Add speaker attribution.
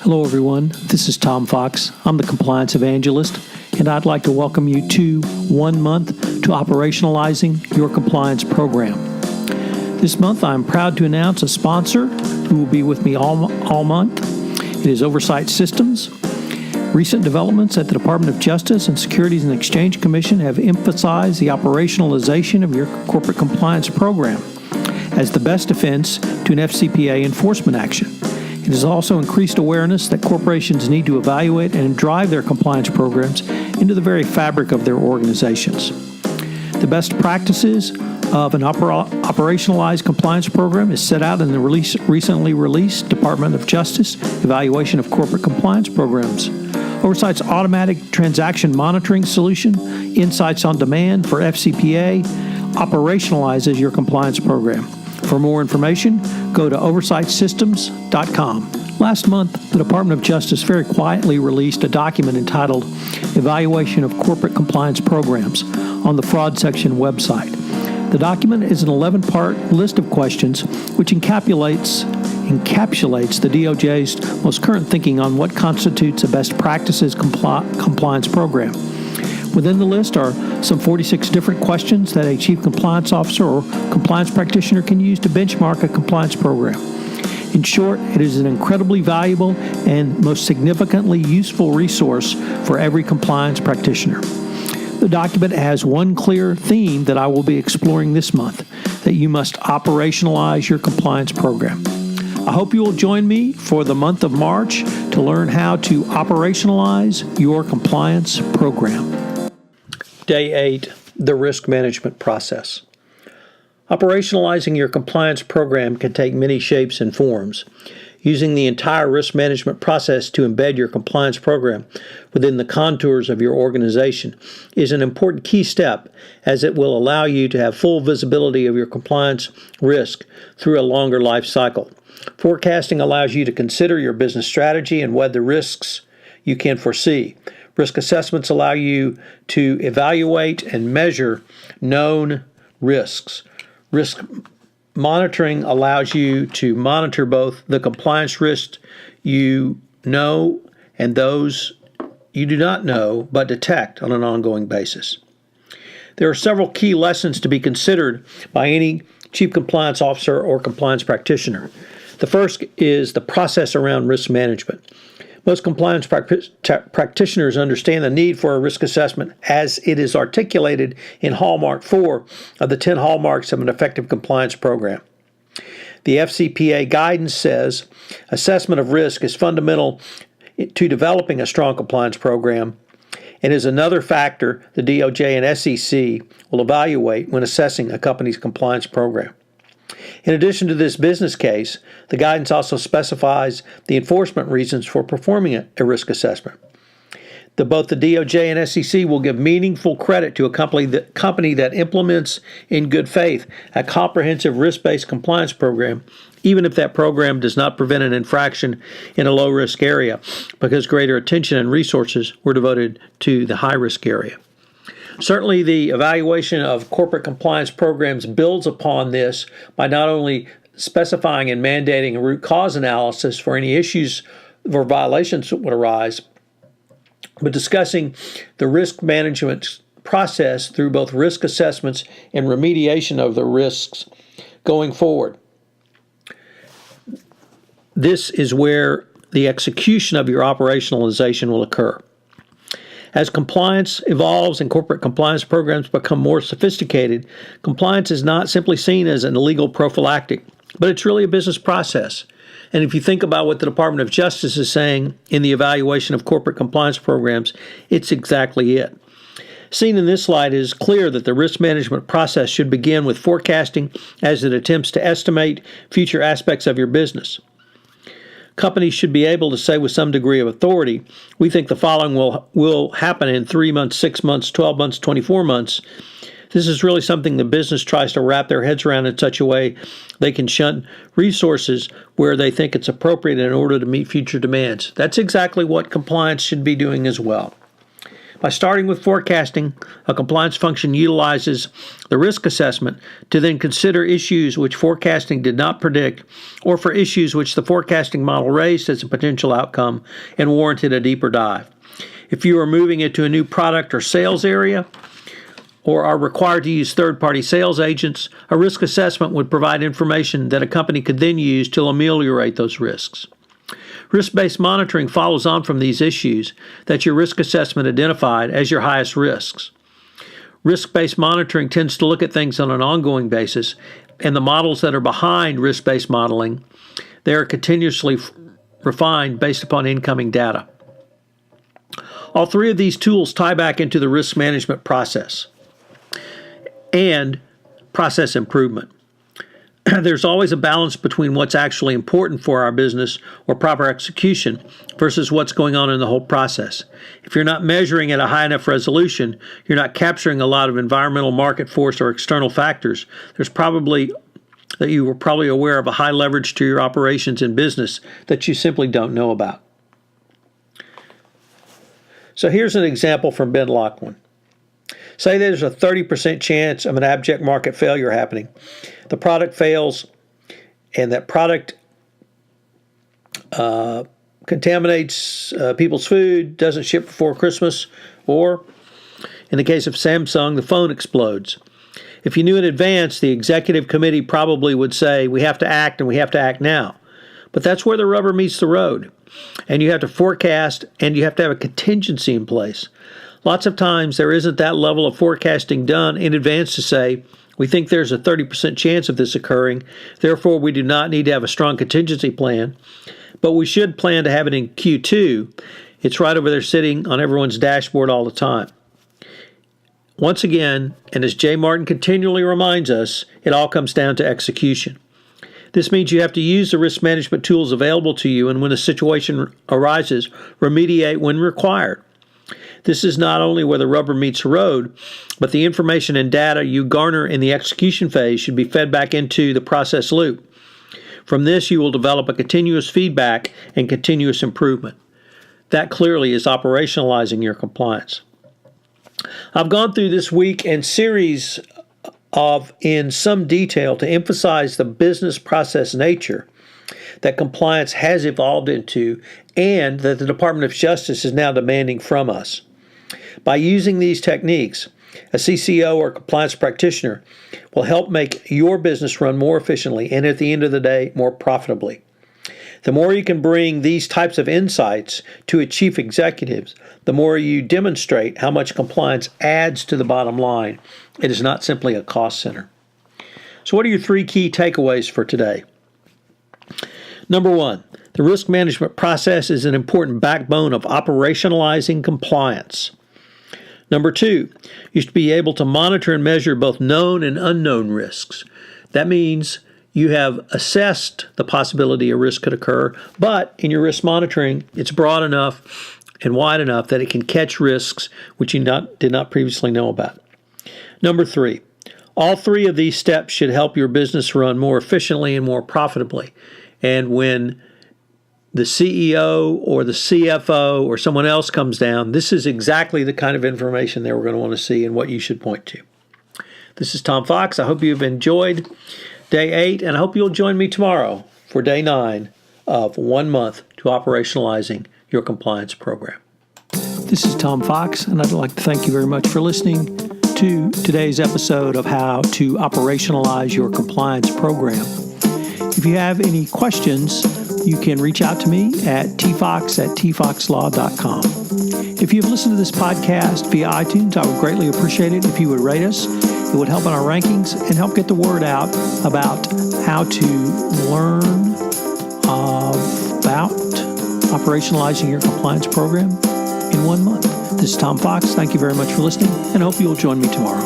Speaker 1: Hello everyone, this is Tom Fox. I'm the Compliance Evangelist, and I'd like to welcome you to 1 month to Operationalizing Your Compliance Program. This month I'm proud to announce a sponsor who will be with me all month. It is Oversight Systems. Recent developments at the Department of Justice and Securities and Exchange Commission have emphasized the operationalization of your corporate compliance program as the best defense to an FCPA enforcement action. It has also increased awareness that corporations need to evaluate and drive their compliance programs into the very fabric of their organizations. The best practices of an operationalized compliance program is set out in the recently released Department of Justice Evaluation of Corporate Compliance Programs. Oversight's automatic transaction monitoring solution, Insights on Demand for FCPA, operationalizes your compliance program. For more information, go to oversightsystems.com. Last month, the Department of Justice very quietly released a document entitled Evaluation of Corporate Compliance Programs on the Fraud Section website. The document is an 11-part list of questions which encapsulates the DOJ's most current thinking on what constitutes a best practices compliance program. Within the list are some 46 different questions that a chief compliance officer or compliance practitioner can use to benchmark a compliance program. In short, it is an incredibly valuable and most significantly useful resource for every compliance practitioner. The document has one clear theme that I will be exploring this month, that you must operationalize your compliance program. I hope you will join me for the month of March to learn how to operationalize your compliance program. Day 8, the risk management process. Operationalizing your compliance program can take many shapes and forms. Using the entire risk management process to embed your compliance program within the contours of your organization is an important key step, as it will allow you to have full visibility of your compliance risk through a longer life cycle. Forecasting allows you to consider your business strategy and weigh the risks you can foresee. Risk assessments allow you to evaluate and measure known risks. Risk monitoring allows you to monitor both the compliance risks you know and those you do not know but detect on an ongoing basis. There are several key lessons to be considered by any chief compliance officer or compliance practitioner. The first is the process around risk management. Most compliance practitioners understand the need for a risk assessment as it is articulated in Hallmark 4 of the 10 hallmarks of an effective compliance program. The FCPA guidance says assessment of risk is fundamental to developing a strong compliance program and is another factor the DOJ and SEC will evaluate when assessing a company's compliance program. In addition to this business case, the guidance also specifies the enforcement reasons for performing a risk assessment. Both the DOJ and SEC will give meaningful credit to a company that implements in good faith a comprehensive risk-based compliance program, even if that program does not prevent an infraction in a low-risk area, because greater attention and resources were devoted to the high-risk area. Certainly, the evaluation of corporate compliance programs builds upon this by not only specifying and mandating a root cause analysis for any issues or violations that would arise, but discussing the risk management process through both risk assessments and remediation of the risks going forward. This is where the execution of your operationalization will occur. As compliance evolves and corporate compliance programs become more sophisticated, compliance is not simply seen as an illegal prophylactic, but it's really a business process. And if you think about what the Department of Justice is saying in the evaluation of corporate compliance programs, it's exactly it. Seen in this slide, it is clear that the risk management process should begin with forecasting as it attempts to estimate future aspects of your business. Companies should be able to say with some degree of authority, we think the following will happen in 3 months, 6 months, 12 months, 24 months. This is really something the business tries to wrap their heads around in such a way they can shunt resources where they think it's appropriate in order to meet future demands. That's exactly what compliance should be doing as well. By starting with forecasting, a compliance function utilizes the risk assessment to then consider issues which forecasting did not predict, or for issues which the forecasting model raised as a potential outcome and warranted a deeper dive. If you are moving into a new product or sales area, or are required to use third-party sales agents, a risk assessment would provide information that a company could then use to ameliorate those risks. Risk-based monitoring follows on from these issues that your risk assessment identified as your highest risks. Risk-based monitoring tends to look at things on an ongoing basis, and the models that are behind risk-based modeling, they are continuously refined based upon incoming data. All three of these tools tie back into the risk management process and process improvement. There's always a balance between what's actually important for our business or proper execution versus what's going on in the whole process. If you're not measuring at a high enough resolution, you're not capturing a lot of environmental, market force, or external factors. You were probably aware of a high leverage to your operations and business that you simply don't know about. So here's an example from Ben Lachlan. Say there's a 30% chance of an abject market failure happening. The product fails, and that product contaminates people's food, doesn't ship before Christmas, or in the case of Samsung, the phone explodes. If you knew in advance, the executive committee probably would say, we have to act, and we have to act now. But that's where the rubber meets the road. And you have to forecast, and you have to have a contingency in place. Lots of times there isn't that level of forecasting done in advance to say, we think there's a 30% chance of this occurring, therefore we do not need to have a strong contingency plan, but we should plan to have it in Q2. It's right over there sitting on everyone's dashboard all the time. Once again, and as Jay Martin continually reminds us, it all comes down to execution. This means you have to use the risk management tools available to you, and when a situation arises, remediate when required. This is not only where the rubber meets the road, but the information and data you garner in the execution phase should be fed back into the process loop. From this, you will develop a continuous feedback and continuous improvement. That clearly is operationalizing your compliance. I've gone through this week and series in some detail to emphasize the business process nature that compliance has evolved into and that the Department of Justice is now demanding from us. By using these techniques, a CCO or compliance practitioner will help make your business run more efficiently and at the end of the day, more profitably. The more you can bring these types of insights to a chief executive, the more you demonstrate how much compliance adds to the bottom line. It is not simply a cost center. So what are your three key takeaways for today? Number one, the risk management process is an important backbone of operationalizing compliance. Number two, you should be able to monitor and measure both known and unknown risks. That means you have assessed the possibility a risk could occur, but in your risk monitoring, it's broad enough and wide enough that it can catch risks which you did not previously know about. Number three, all three of these steps should help your business run more efficiently and more profitably. And when the CEO or the CFO or someone else comes down, this is exactly the kind of information they were going to want to see and what you should point to. This is Tom Fox. I hope you've enjoyed Day 8, and I hope you'll join me tomorrow for Day 9 of 1 month to operationalizing your compliance program. This is Tom Fox, and I'd like to thank you very much for listening to today's episode of How to Operationalize Your Compliance Program. If you have any questions, you can reach out to me at tfox@tfoxlaw.com. If you've listened to this podcast via iTunes, I would greatly appreciate it if you would rate us. It would help in our rankings and help get the word out about how to learn about operationalizing your compliance program in 1 month. This is Tom Fox. Thank you very much for listening, and I hope you'll join me tomorrow.